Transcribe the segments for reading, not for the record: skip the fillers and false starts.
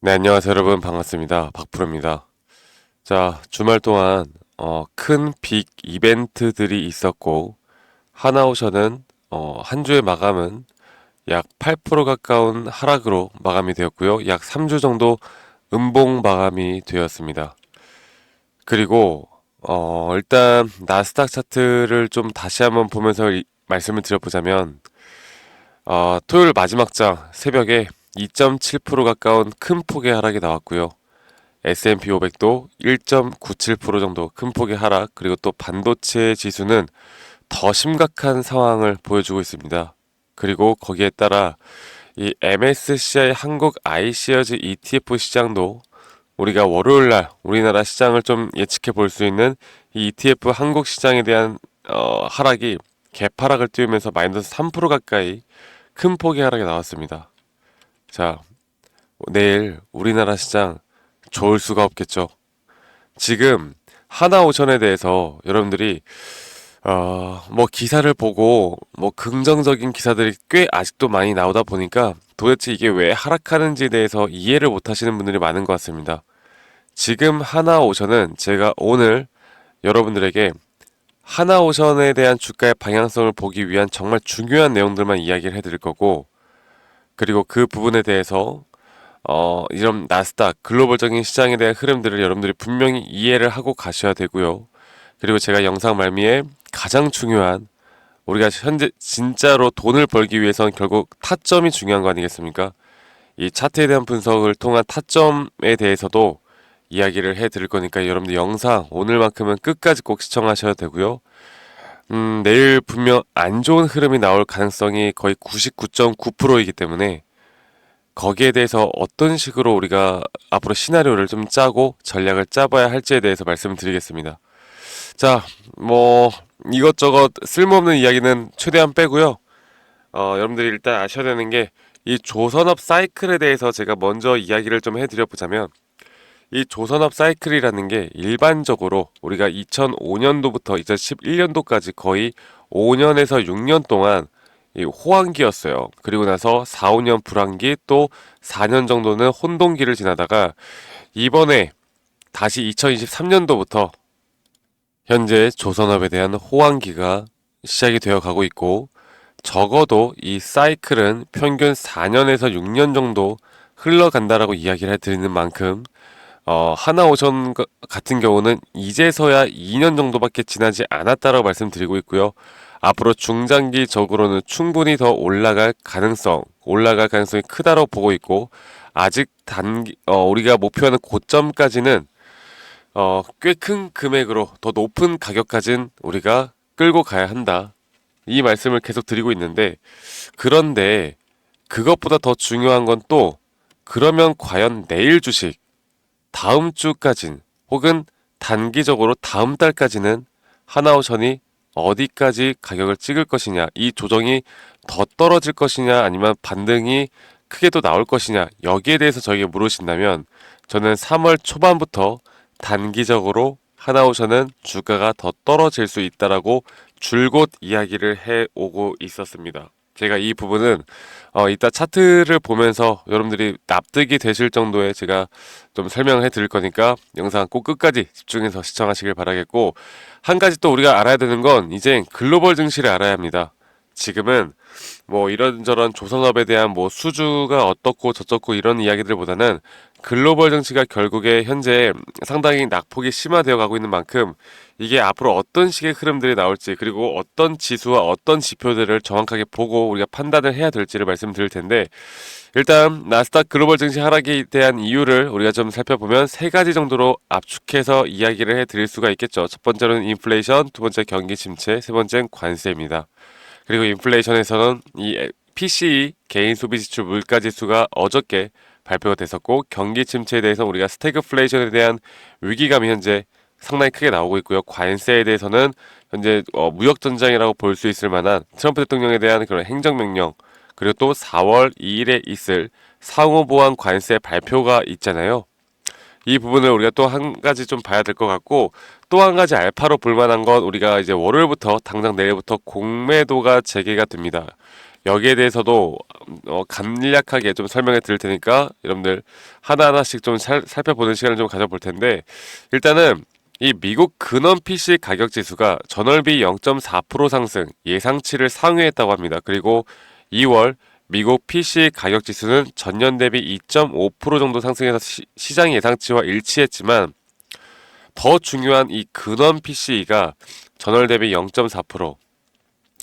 네, 안녕하세요, 여러분. 반갑습니다. 박프로입니다. 자, 주말 동안 큰 빅 이벤트들이 있었고, 하나오션은 한 주의 마감은 약 8% 가까운 하락으로 마감이 되었고요. 약 3주 정도 음봉 마감이 되었습니다. 그리고 일단 나스닥 차트를 좀 다시 한번 보면서 말씀을 드려보자면, 토요일 마지막 장 새벽에 2.7% 가까운 큰 폭의 하락이 나왔고요. S&P 500도 1.97% 정도 큰 폭의 하락, 그리고 또 반도체 지수는 더 심각한 상황을 보여주고 있습니다. 그리고 거기에 따라 이 MSCI 한국 iShares ETF 시장도 우리가 월요일 날 우리나라 시장을 좀 예측해 볼 수 있는 이 ETF 한국 시장에 대한 하락이 개파락을 띄우면서 마이너스 3% 가까이 큰 폭의 하락이 나왔습니다. 자, 내일 우리나라 시장 좋을 수가 없겠죠. 지금 하나오션에 대해서 여러분들이 뭐 기사를 보고 뭐 긍정적인 기사들이 꽤 아직도 많이 나오다 보니까 도대체 이게 왜 하락하는지에 대해서 이해를 못 하시는 분들이 많은 것 같습니다. 지금 하나오션은 제가 오늘 여러분들에게 하나오션에 대한 주가의 방향성을 보기 위한 정말 중요한 내용들만 이야기를 해드릴 거고, 그리고 그 부분에 대해서 이런 나스닥 글로벌적인 시장에 대한 흐름들을 여러분들이 분명히 이해를 하고 가셔야 되고요. 그리고 제가 영상 말미에 가장 중요한, 우리가 현재 진짜로 돈을 벌기 위해서는 결국 타점이 중요한 거 아니겠습니까? 이 차트에 대한 분석을 통한 타점에 대해서도 이야기를 해 드릴 거니까 여러분들 영상 오늘만큼은 끝까지 꼭 시청하셔야 되고요. 내일 분명 안 좋은 흐름이 나올 가능성이 거의 99.9%이기 때문에 거기에 대해서 어떤 식으로 우리가 앞으로 시나리오를 좀 짜고 전략을 짜봐야 할지에 대해서 말씀드리겠습니다. 자, 뭐 이것저것 쓸모없는 이야기는 최대한 빼고요. 여러분들이 일단 아셔야 되는 게 이 조선업 사이클에 대해서 제가 먼저 이야기를 좀 해드려 보자면, 이 조선업 사이클이라는 게 일반적으로 우리가 2005년도부터 2011년도까지 거의 5년에서 6년 동안 이 호황기였어요. 그리고 나서 4, 5년 불황기, 또 4년 정도는 혼동기를 지나다가 이번에 다시 2023년도부터 현재 조선업에 대한 호황기가 시작이 되어 가고 있고, 적어도 이 사이클은 평균 4년에서 6년 정도 흘러간다라고 이야기를 해드리는 만큼 하나오션 같은 경우는 이제서야 2년 정도밖에 지나지 않았다라고 말씀드리고 있고요. 앞으로 중장기적으로는 충분히 더 올라갈 가능성이 크다고 보고 있고, 아직 우리가 목표하는 고점까지는 꽤 큰 금액으로 더 높은 가격까지는 우리가 끌고 가야 한다. 이 말씀을 계속 드리고 있는데, 그런데 그것보다 더 중요한 건 또, 그러면 과연 내일 주식 다음 주까진, 혹은 단기적으로 다음 달까지는 하나오션이 어디까지 가격을 찍을 것이냐, 이 조정이 더 떨어질 것이냐, 아니면 반등이 크게 또 나올 것이냐, 여기에 대해서 저에게 물으신다면 저는 3월 초반부터 단기적으로 하나오션은 주가가 더 떨어질 수 있다라고 줄곧 이야기를 해 오고 있었습니다. 제가 이 부분은 이따 차트를 보면서 여러분들이 납득이 되실 정도의 제가 좀 설명을 해 드릴 거니까 영상 꼭 끝까지 집중해서 시청하시길 바라겠고, 한 가지 또 우리가 알아야 되는 건 이제 글로벌 증시를 알아야 합니다. 지금은 뭐 이런저런 조선업에 대한 뭐 수주가 어떻고 저떻고 이런 이야기들보다는 글로벌 정치가 결국에 현재 상당히 낙폭이 심화되어 가고 있는 만큼 이게 앞으로 어떤 식의 흐름들이 나올지, 그리고 어떤 지수와 어떤 지표들을 정확하게 보고 우리가 판단을 해야 될지를 말씀드릴 텐데, 일단 나스닥 글로벌 증시 하락에 대한 이유를 우리가 좀 살펴보면 세 가지 정도로 압축해서 이야기를 해 드릴 수가 있겠죠. 첫 번째는 인플레이션, 두 번째 경기 침체, 세 번째는 관세입니다. 그리고 인플레이션에서는 이 PCE 개인 소비 지출 물가 지수가 어저께 발표가 됐었고, 경기 침체에 대해서 우리가 스태그플레이션에 대한 위기감이 현재 상당히 크게 나오고 있고요. 관세에 대해서는 현재 무역 전장이라고 볼 수 있을 만한 트럼프 대통령에 대한 그런 행정명령, 그리고 또 4월 2일에 있을 상호보완 관세 발표가 있잖아요. 이 부분을 우리가 또 한 가지 좀 봐야 될 것 같고, 또 한 가지 알파로 볼만한 건 우리가 이제 월요일부터 당장 내일부터 공매도가 재개가 됩니다. 여기에 대해서도 간략하게 좀 설명해 드릴 테니까 여러분들 하나하나씩 좀 살펴보는 시간을 좀 가져볼 텐데, 일단은 이 미국 근원 PC 가격 지수가 전월비 0.4% 상승, 예상치를 상회했다고 합니다. 그리고 2월 미국 PC 가격 지수는 전년 대비 2.5% 정도 상승해서 시장 예상치와 일치했지만, 더 중요한 이 근원 PC가 전월 대비 0.4%,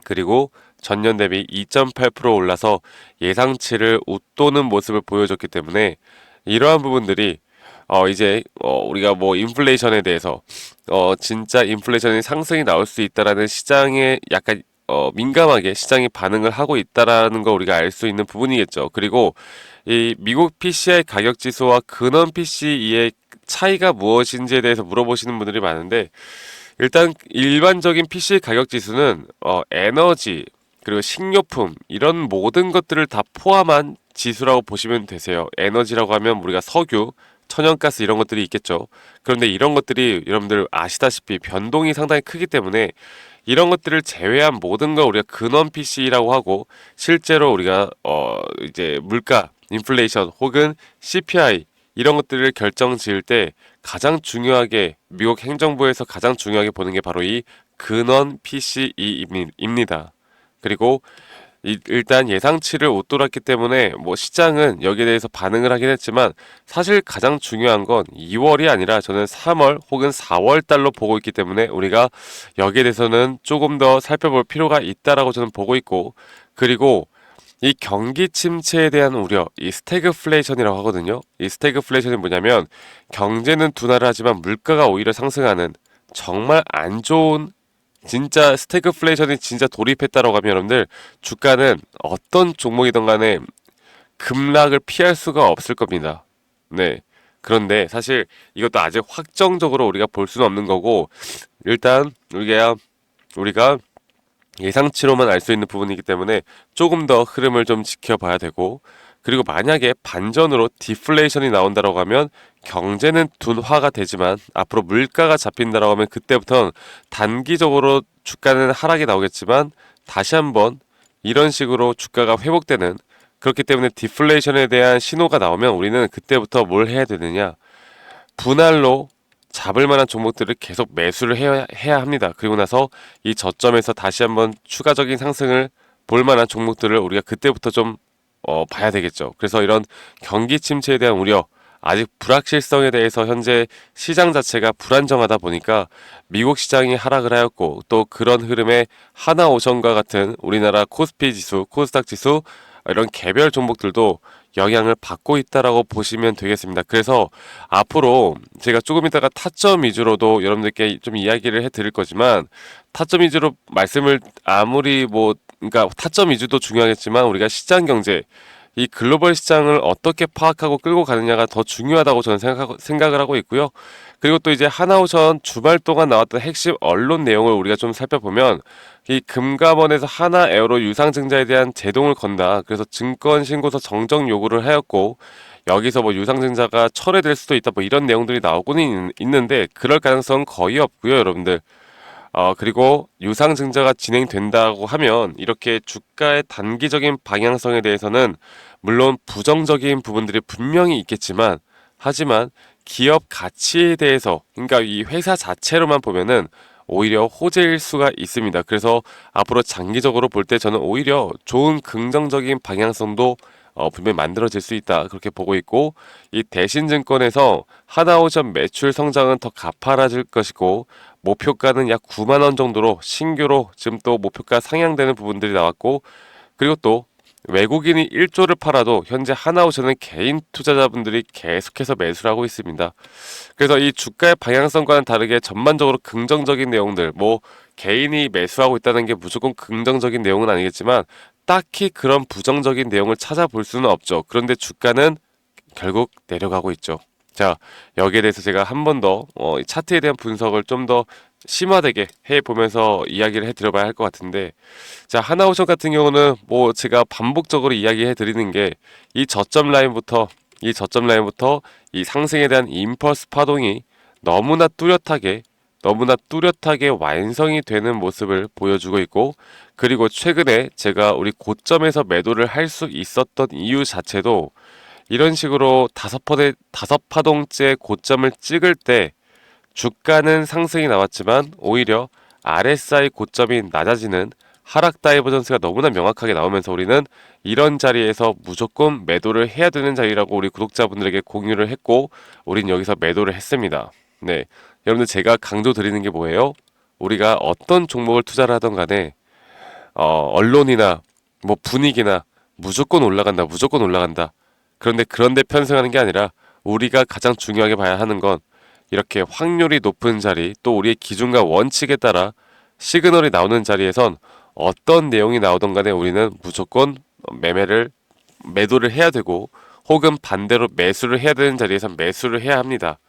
그리고 전년 대비 2.8% 올라서 예상치를 웃도는 모습을 보여줬기 때문에, 이러한 부분들이 이제 우리가 뭐 인플레이션에 대해서 진짜 인플레이션이 상승이 나올 수 있다라는 시장에 약간 민감하게 시장이 반응을 하고 있다라는 거 우리가 알 수 있는 부분이겠죠. 그리고 이 미국 PCI 가격 지수와 근원 PCE의 차이가 무엇인지에 대해서 물어보시는 분들이 많은데, 일단 일반적인 PC 가격 지수는 에너지 그리고 식료품 이런 모든 것들을 다 포함한 지수라고 보시면 되세요. 에너지라고 하면 우리가 석유, 천연가스 이런 것들이 있겠죠. 그런데 이런 것들이 여러분들 아시다시피 변동이 상당히 크기 때문에 이런 것들을 제외한 모든 걸 우리가 근원 PC라고 하고, 실제로 우리가 이제 물가, 인플레이션 혹은 CPI 이런 것들을 결정 지을 때 가장 중요하게 미국 행정부에서 가장 중요하게 보는 게 바로 이 근원 PCE입니다. 그리고 일단 예상치를 웃돌았기 때문에 뭐 시장은 여기에 대해서 반응을 하긴 했지만, 사실 가장 중요한 건 2월이 아니라 저는 3월 혹은 4월 달로 보고 있기 때문에 우리가 여기에 대해서는 조금 더 살펴볼 필요가 있다라고 저는 보고 있고, 그리고 이 경기 침체에 대한 우려, 이 스태그플레이션이라고 하거든요. 이 스태그플레이션이 뭐냐면 경제는 둔화를 하지만 물가가 오히려 상승하는 정말 안 좋은, 진짜 스태그플레이션이 진짜 돌입했다라고 하면 여러분들 주가는 어떤 종목이든 간에 급락을 피할 수가 없을 겁니다. 네. 그런데 사실 이것도 아직 확정적으로 우리가 볼 수는 없는 거고, 일단 우리가 예상치로만 알 수 있는 부분이기 때문에 조금 더 흐름을 좀 지켜봐야 되고, 그리고 만약에 반전으로 디플레이션이 나온다라고 하면 경제는 둔화가 되지만 앞으로 물가가 잡힌다라고 하면 그때부터는 단기적으로 주가는 하락이 나오겠지만 다시 한번 이런 식으로 주가가 회복되는, 그렇기 때문에 디플레이션에 대한 신호가 나오면 우리는 그때부터 뭘 해야 되느냐, 분할로 잡을 만한 종목들을 계속 매수를 해야 합니다. 그리고 나서 이 저점에서 다시 한번 추가적인 상승을 볼 만한 종목들을 우리가 그때부터 좀 봐야 되겠죠. 그래서 이런 경기 침체에 대한 우려, 아직 불확실성에 대해서 현재 시장 자체가 불안정하다 보니까 미국 시장이 하락을 하였고, 또 그런 흐름에 하나오션과 같은 우리나라 코스피 지수, 코스닥 지수 이런 개별 종목들도 영향을 받고 있다라고 보시면 되겠습니다. 그래서 앞으로 제가 조금 이따가 타점 위주로도 여러분들께 좀 이야기를 해드릴 거지만, 타점 위주로 말씀을 아무리 그러니까 타점 위주도 중요하겠지만 우리가 시장 경제, 이 글로벌 시장을 어떻게 파악하고 끌고 가느냐가 더 중요하다고 저는 생각을 하고 있고요. 그리고 또 이제 하나오션 주말 동안 나왔던 핵심 언론 내용을 우리가 좀 살펴보면, 이 금감원에서 하나에어로 유상증자에 대한 제동을 건다, 그래서 증권신고서 정정 요구를 하였고, 여기서 뭐 유상증자가 철회될 수도 있다, 뭐 이런 내용들이 나오고는 있는데 그럴 가능성은 거의 없고요, 여러분들. 그리고 유상증자가 진행된다고 하면 이렇게 주가의 단기적인 방향성에 대해서는 물론 부정적인 부분들이 분명히 있겠지만, 하지만 기업 가치에 대해서, 그러니까 이 회사 자체로만 보면은 오히려 호재일 수가 있습니다. 그래서 앞으로 장기적으로 볼 때 저는 오히려 좋은 긍정적인 방향성도 분명히 만들어질 수 있다, 그렇게 보고 있고, 이 대신증권에서 하나오션 매출 성장은 더 가파라질 것이고, 목표가는 약 9만 원 정도로 신규로 지금 또 목표가 상향되는 부분들이 나왔고, 그리고 또 외국인이 1조를 팔아도 현재 하나오션은 개인 투자자분들이 계속해서 매수를 하고 있습니다. 그래서 이 주가의 방향성과는 다르게 전반적으로 긍정적인 내용들, 뭐 개인이 매수하고 있다는 게 무조건 긍정적인 내용은 아니겠지만 딱히 그런 부정적인 내용을 찾아볼 수는 없죠. 그런데 주가는 결국 내려가고 있죠. 자, 여기에 대해서 제가 한 번 더 차트에 대한 분석을 좀 더 심화되게 해보면서 이야기를 해드려봐야 할 것 같은데, 자, 하나오션 같은 경우는 뭐 제가 반복적으로 이야기해 드리는 게 이 저점 라인부터 이 상승에 대한 임펄스 파동이 너무나 뚜렷하게 완성이 되는 모습을 보여주고 있고, 그리고 최근에 제가 우리 고점에서 매도를 할 수 있었던 이유 자체도 이런 식으로 다섯 파동째 고점을 찍을 때 주가는 상승이 나왔지만 오히려 RSI 고점이 낮아지는 하락 다이버전스가 너무나 명확하게 나오면서 우리는 이런 자리에서 무조건 매도를 해야 되는 자리라고 우리 구독자분들에게 공유를 했고 우린 여기서 매도를 했습니다. 네, 여러분들 제가 강조 드리는 게 뭐예요? 우리가 어떤 종목을 투자를 하던 간에 언론이나 뭐 분위기나 무조건 올라간다, 무조건 올라간다. 그런데 편승하는 게 아니라 우리가 가장 중요하게 봐야 하는 건 이렇게 확률이 높은 자리, 또 우리의 기준과 원칙에 따라 시그널이 나오는 자리에선 어떤 내용이 나오던 간에 우리는 무조건 매도를 해야 되고 혹은 반대로 매수를 해야 되는 자리에선 매수를 해야 합니다.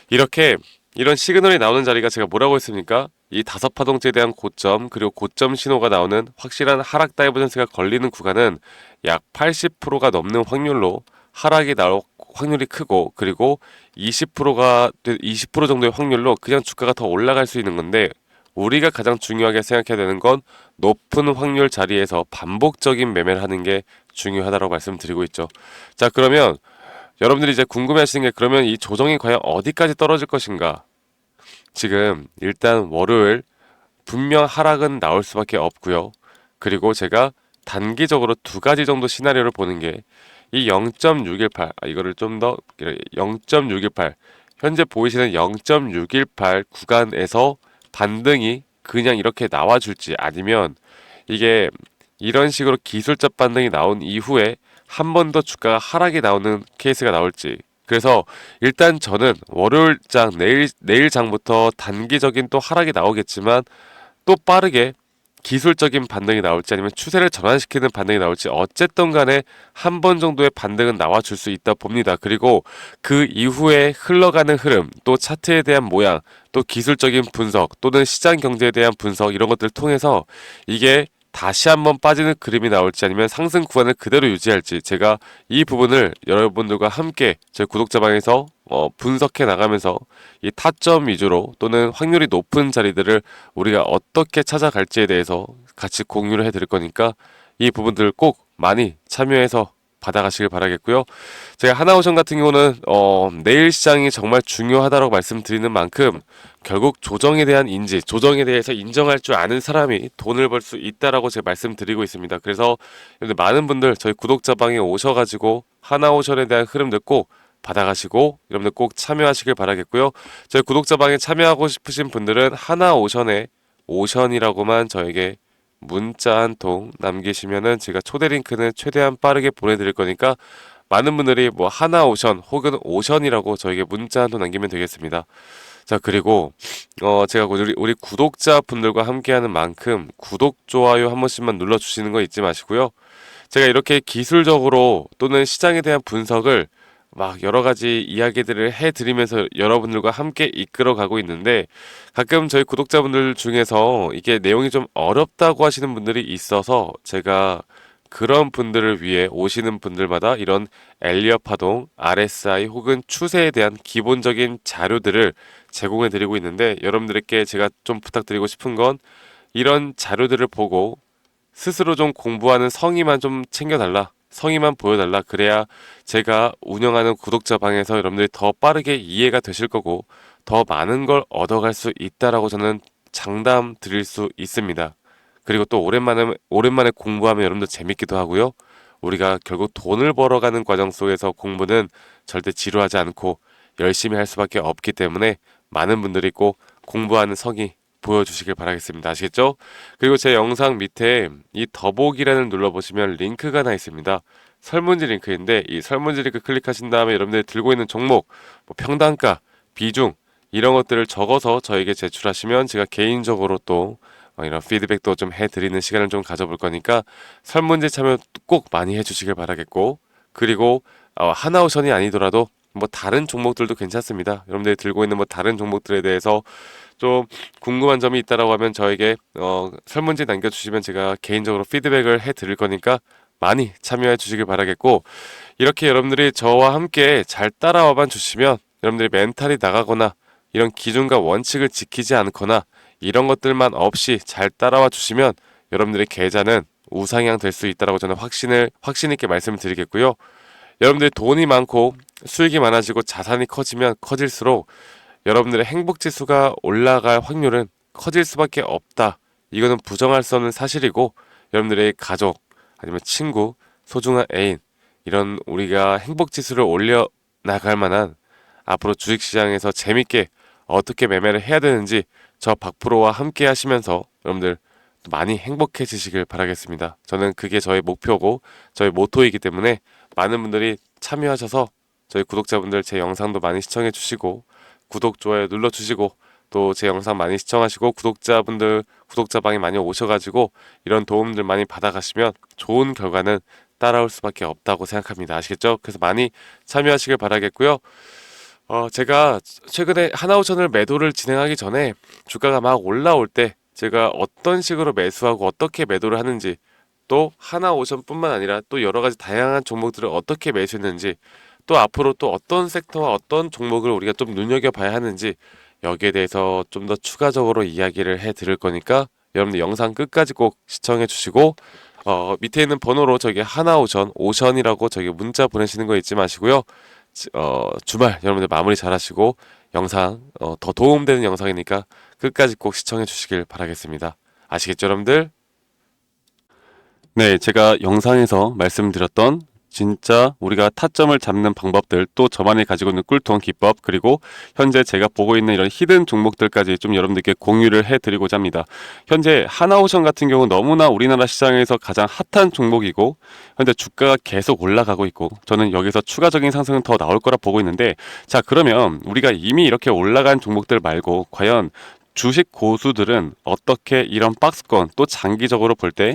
이렇게 이런 시그널이 나오는 자리가 제가 뭐라고 했습니까? 이 다섯 파동제에 대한 고점 그리고 고점 신호가 나오는 확실한 하락 다이버전스가 걸리는 구간은 약 80%가 넘는 확률로 하락이 나올 확률이 크고 그리고 20% 정도의 확률로 그냥 주가가 더 올라갈 수 있는 건데 우리가 가장 중요하게 생각해야 되는 건 높은 확률 자리에서 반복적인 매매를 하는 게 중요하다고 말씀드리고 있죠. 자, 그러면 여러분들이 이제 궁금해하시는 게 그러면 이 조정이 과연 어디까지 떨어질 것인가? 지금 일단 월요일 분명 하락은 나올 수밖에 없고요. 그리고 제가 단기적으로 두 가지 정도 시나리오를 보는 게 이 0.618, 이거를 좀 더 0.618 현재 보이시는 0.618 구간에서 반등이 그냥 이렇게 나와줄지 아니면 이게 이런 식으로 기술적 반등이 나온 이후에 한 번 더 주가가 하락이 나오는 케이스가 나올지. 그래서 일단 저는 월요일장 내일 장부터 단기적인 또 하락이 나오겠지만 또 빠르게 기술적인 반등이 나올지 아니면 추세를 전환시키는 반등이 나올지 어쨌든 간에 한 번 정도의 반등은 나와줄 수 있다 봅니다. 그리고 그 이후에 흘러가는 흐름, 또 차트에 대한 모양, 또 기술적인 분석 또는 시장 경제에 대한 분석 이런 것들을 통해서 이게 다시 한번 빠지는 그림이 나올지 아니면 상승 구간을 그대로 유지할지 제가 이 부분을 여러분들과 함께 제 구독자방에서 분석해 나가면서 이 타점 위주로 또는 확률이 높은 자리들을 우리가 어떻게 찾아갈지에 대해서 같이 공유를 해드릴 거니까 이 부분들 꼭 많이 참여해서 받아가시길 바라겠고요. 제가 하나오션 같은 경우는 내일 시장이 정말 중요하다고 말씀드리는 만큼 결국 조정에 대한 인지, 조정에 대해서 인정할 줄 아는 사람이 돈을 벌 수 있다라고 제가 말씀드리고 있습니다. 그래서 많은 분들 저희 구독자방에 오셔가지고 하나오션에 대한 흐름들 꼭 받아가시고 여러분들 꼭 참여하시길 바라겠고요. 저희 구독자방에 참여하고 싶으신 분들은 하나오션에 오션이라고만 저에게 문자 한 통 남기시면은 제가 초대 링크는 최대한 빠르게 보내드릴 거니까 많은 분들이 뭐 하나오션 혹은 오션이라고 저에게 문자 한 통 남기면 되겠습니다. 자, 그리고 제가 우리 구독자분들과 함께하는 만큼 구독, 좋아요 한 번씩만 눌러주시는 거 잊지 마시고요. 제가 이렇게 기술적으로 또는 시장에 대한 분석을 막 여러 가지 이야기들을 해드리면서 여러분들과 함께 이끌어가고 있는데 가끔 저희 구독자분들 중에서 이게 내용이 좀 어렵다고 하시는 분들이 있어서 제가 그런 분들을 위해 오시는 분들마다 이런 엘리엇 파동, RSI 혹은 추세에 대한 기본적인 자료들을 제공해 드리고 있는데 여러분들께 제가 좀 부탁드리고 싶은 건 이런 자료들을 보고 스스로 좀 공부하는 성의만 좀 챙겨달라. 성의만 보여달라. 그래야 제가 운영하는 구독자 방에서 여러분들이 더 빠르게 이해가 되실 거고 더 많은 걸 얻어갈 수 있다라고 저는 장담 드릴 수 있습니다. 그리고 또 오랜만에 공부하면 여러분들 재밌기도 하고요. 우리가 결국 돈을 벌어가는 과정 속에서 공부는 절대 지루하지 않고 열심히 할 수밖에 없기 때문에 많은 분들이 꼭 공부하는 성의 보여주시길 바라겠습니다. 아시겠죠? 그리고 제 영상 밑에 이 더보기란을 눌러보시면 링크가 하나 있습니다. 설문지 링크인데 이 설문지 링크 클릭하신 다음에 여러분들이 들고 있는 종목, 뭐 평단가, 비중 이런 것들을 적어서 저에게 제출하시면 제가 개인적으로 또 이런 피드백도 좀 해드리는 시간을 좀 가져볼 거니까 설문지 참여 꼭 많이 해주시길 바라겠고 그리고 하나오션이 아니더라도 뭐 다른 종목들도 괜찮습니다. 여러분들이 들고 있는 뭐 다른 종목들에 대해서 좀 궁금한 점이 있다라고 하면 저에게 설문지 남겨주시면 제가 개인적으로 피드백을 해드릴 거니까 많이 참여해 주시길 바라겠고 이렇게 여러분들이 저와 함께 잘 따라와만 주시면 여러분들이 멘탈이 나가거나 이런 기준과 원칙을 지키지 않거나 이런 것들만 없이 잘 따라와 주시면 여러분들의 계좌는 우상향 될 수 있다라고 저는 확신 있게 말씀을 드리겠고요. 여러분들이 돈이 많고 수익이 많아지고 자산이 커지면 커질수록 여러분들의 행복 지수가 올라갈 확률은 커질 수밖에 없다. 이거는 부정할 수 없는 사실이고, 여러분들의 가족 아니면 친구, 소중한 애인, 이런 우리가 행복 지수를 올려 나갈 만한 앞으로 주식시장에서 재밌게 어떻게 매매를 해야 되는지 저 박프로와 함께 하시면서 여러분들 많이 행복해지시길 바라겠습니다. 저는 그게 저의 목표고 저의 모토이기 때문에 많은 분들이 참여하셔서 저희 구독자분들 제 영상도 많이 시청해 주시고 구독, 좋아요 눌러 주시고 또 제 영상 많이 시청하시고 구독자분들 구독자방에 많이 오셔가지고 이런 도움들 많이 받아가시면 좋은 결과는 따라올 수밖에 없다고 생각합니다. 아시겠죠? 그래서 많이 참여하시길 바라겠고요. 제가 최근에 하나오션을 매도를 진행하기 전에 주가가 막 올라올 때 제가 어떤 식으로 매수하고 어떻게 매도를 하는지, 또 하나오션뿐만 아니라 또 여러 가지 다양한 종목들을 어떻게 매수했는지, 또 앞으로 또 어떤 섹터와 어떤 종목을 우리가 좀 눈여겨봐야 하는지, 여기에 대해서 좀 더 추가적으로 이야기를 해 드릴 거니까 여러분들 영상 끝까지 꼭 시청해 주시고, 밑에 있는 번호로 저기 하나오션, 오션이라고 저기 문자 보내시는 거 잊지 마시고요. 주말 여러분들 마무리 잘 하시고 영상 더 도움되는 영상이니까 끝까지 꼭 시청해 주시길 바라겠습니다. 아시겠죠, 여러분들? 네, 제가 영상에서 말씀드렸던 진짜 우리가 타점을 잡는 방법들, 또 저만이 가지고 있는 꿀통 기법, 그리고 현재 제가 보고 있는 이런 히든 종목들까지 좀 여러분들께 공유를 해드리고자 합니다. 현재 하나오션 같은 경우 너무나 우리나라 시장에서 가장 핫한 종목이고 현재 주가가 계속 올라가고 있고 저는 여기서 추가적인 상승은 더 나올 거라 보고 있는데, 자, 그러면 우리가 이미 이렇게 올라간 종목들 말고 과연 주식 고수들은 어떻게 이런 박스권, 또 장기적으로 볼 때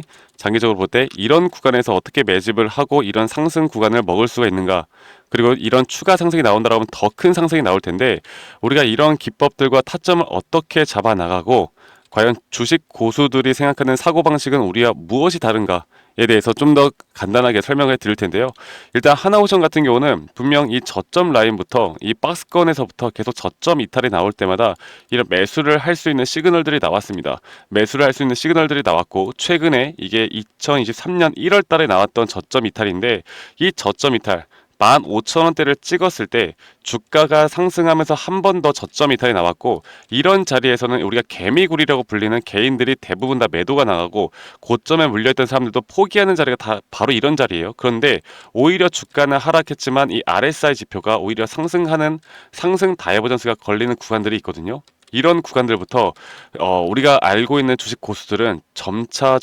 이런 구간에서 어떻게 매집을 하고 이런 상승 구간을 먹을 수가 있는가? 그리고 이런 추가 상승이 나온다고 하면 더 큰 상승이 나올 텐데, 우리가 이런 기법들과 타점을 어떻게 잡아 나가고 과연 주식 고수들이 생각하는 사고방식은 우리와 무엇이 다른가에 대해서 좀 더 간단하게 설명을 드릴 텐데요. 일단 하나오션 같은 경우는 분명 이 저점 라인부터 이 박스권에서부터 계속 저점 이탈이 나올 때마다 이런 매수를 할 수 있는 시그널들이 나왔습니다. 매수를 할 수 있는 시그널들이 나왔고, 최근에 이게 2023년 1월 달에 나왔던 저점 이탈인데, 이 저점 이탈 15,000원대를 찍었을 때 주가가 상승하면서 한 번 더 저점 이탈이 나왔고, 이런 자리에서는 우리가 개미굴이라고 불리는 개인들이 대부분 다 매도가 나가고 고점에 물려있던 사람들도 포기하는 자리가 다 바로 이런 자리예요. 그런데 오히려 주가는 하락했지만 이 RSI 지표가 오히려 상승하는 상승 다이버전스가 걸리는 구간들이 있거든요. 이런 구간들부터 우리가 알고 있는 주식 고수들은 점차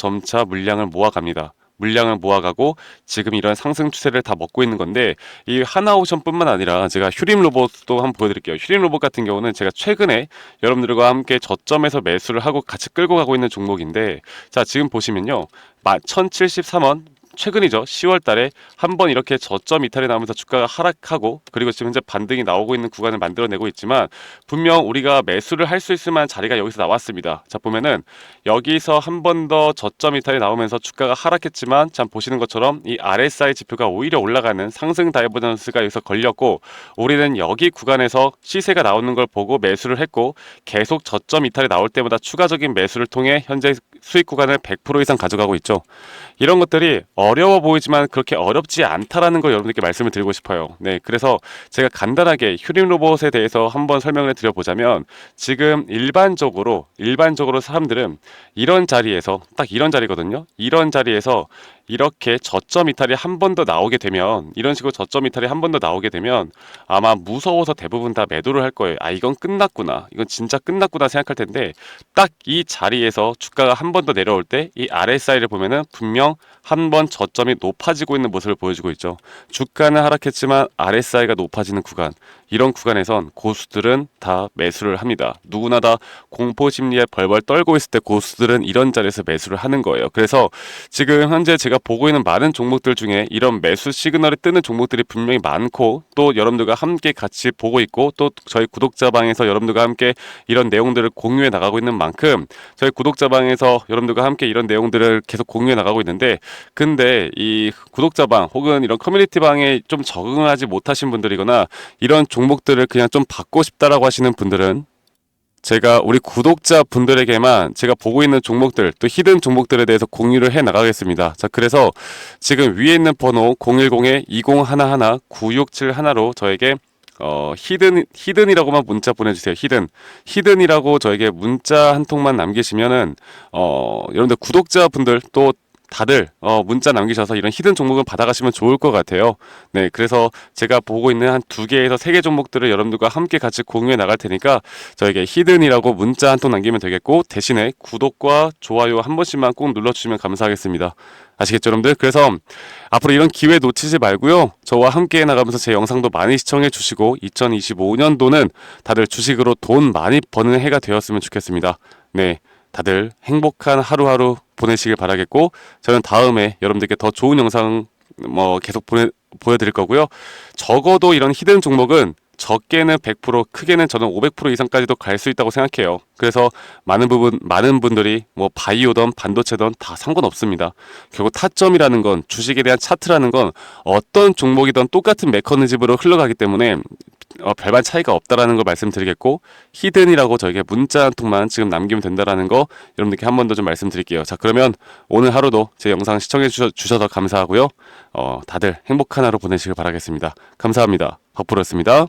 물량을 모아갑니다. 물량을 모아가고 지금 이런 상승 추세를 다 먹고 있는 건데, 이 하나오션뿐만 아니라 제가 휴림 로봇도 한번 보여드릴게요. 휴림 로봇 같은 경우는 제가 최근에 여러분들과 함께 저점에서 매수를 하고 같이 끌고 가고 있는 종목인데, 자, 지금 보시면요, 1073원 최근이죠. 10월 달에 한번 이렇게 저점 이탈이 나오면서 주가가 하락하고, 그리고 지금 현재 반등이 나오고 있는 구간을 만들어내고 있지만 분명 우리가 매수를 할 수 있을 만한 자리가 여기서 나왔습니다. 자, 보면은 여기서 한 번 더 저점 이탈이 나오면서 주가가 하락했지만, 참 보시는 것처럼 이 RSI 지표가 오히려 올라가는 상승 다이버전스가 여기서 걸렸고, 우리는 여기 구간에서 시세가 나오는 걸 보고 매수를 했고, 계속 저점 이탈이 나올 때마다 추가적인 매수를 통해 현재 수익 구간을 100% 이상 가져가고 있죠. 이런 것들이 어려워 보이지만 그렇게 어렵지 않다라는 걸 여러분들께 말씀을 드리고 싶어요. 네, 그래서 제가 간단하게 휴림 로봇에 대해서 한번 설명을 드려보자면, 지금 일반적으로 사람들은 이런 자리에서, 딱 이런 자리거든요. 이런 자리에서 이렇게 저점 이탈이 한 번 더 나오게 되면, 이런 식으로 저점 이탈이 한 번 더 나오게 되면 아마 무서워서 대부분 다 매도를 할 거예요. 아, 이건 끝났구나, 이건 진짜 끝났구나 생각할 텐데, 딱 이 자리에서 주가가 한 번 더 내려올 때 이 RSI를 보면은 분명 한 번 저점이 높아지고 있는 모습을 보여주고 있죠. 주가는 하락했지만 RSI가 높아지는 구간, 이런 구간에선 고수들은 다 매수를 합니다. 누구나 다 공포 심리에 벌벌 떨고 있을 때 고수들은 이런 자리에서 매수를 하는 거예요. 그래서 지금 현재 제가 보고 있는 많은 종목들 중에 이런 매수 시그널이 뜨는 종목들이 분명히 많고, 또 여러분들과 함께 같이 보고 있고, 또 저희 구독자방에서 여러분들과 함께 이런 내용들을 공유해 나가고 있는 만큼 저희 구독자방에서 여러분들과 함께 이런 내용들을 계속 공유해 나가고 있는데, 근데 이 구독자방 혹은 이런 커뮤니티방에 좀 적응하지 못하신 분들이거나 이런 종목들을 그냥 좀 받고 싶다라고 하시는 분들은 제가 우리 구독자분들에게만 제가 보고 있는 종목들, 또 히든 종목들에 대해서 공유를 해 나가겠습니다. 자, 그래서 지금 위에 있는 번호 010-2011-9671로 저에게 히든이라고만 문자 보내주세요. 히든이라고 저에게 문자 한 통만 남기시면은, 여러분들 구독자분들 또 다들 문자 남기셔서 이런 히든 종목을 받아가시면 좋을 것 같아요. 네, 그래서 제가 보고 있는 한 2개에서 3개 종목들을 여러분들과 함께 같이 공유해 나갈 테니까 저에게 히든이라고 문자 한 통 남기면 되겠고, 대신에 구독과 좋아요 한 번씩만 꼭 눌러주시면 감사하겠습니다. 아시겠죠, 여러분들? 그래서 앞으로 이런 기회 놓치지 말고요. 저와 함께 나가면서 제 영상도 많이 시청해 주시고 2025년도는 다들 주식으로 돈 많이 버는 해가 되었으면 좋겠습니다. 네, 다들 행복한 하루하루 보내시길 바라겠고, 저는 다음에 여러분들께 더 좋은 영상 계속 보여드릴 거고요. 적어도 이런 히든 종목은 적게는 100%, 크게는 저는 500% 이상까지도 갈 수 있다고 생각해요. 그래서 많은 분들이 바이오든 반도체든 다 상관없습니다. 결국 타점이라는 건, 주식에 대한 차트라는 건 어떤 종목이든 똑같은 메커니즘으로 흘러가기 때문에 별반 차이가 없다라는 걸 말씀드리겠고, 히든이라고 저에게 문자 한 통만 지금 남기면 된다라는 거 여러분들께 한 번 더 좀 말씀드릴게요. 자, 그러면 오늘 하루도 제 영상 시청해 주셔서 감사하고요. 다들 행복한 하루 보내시길 바라겠습니다. 감사합니다. 박프로였습니다.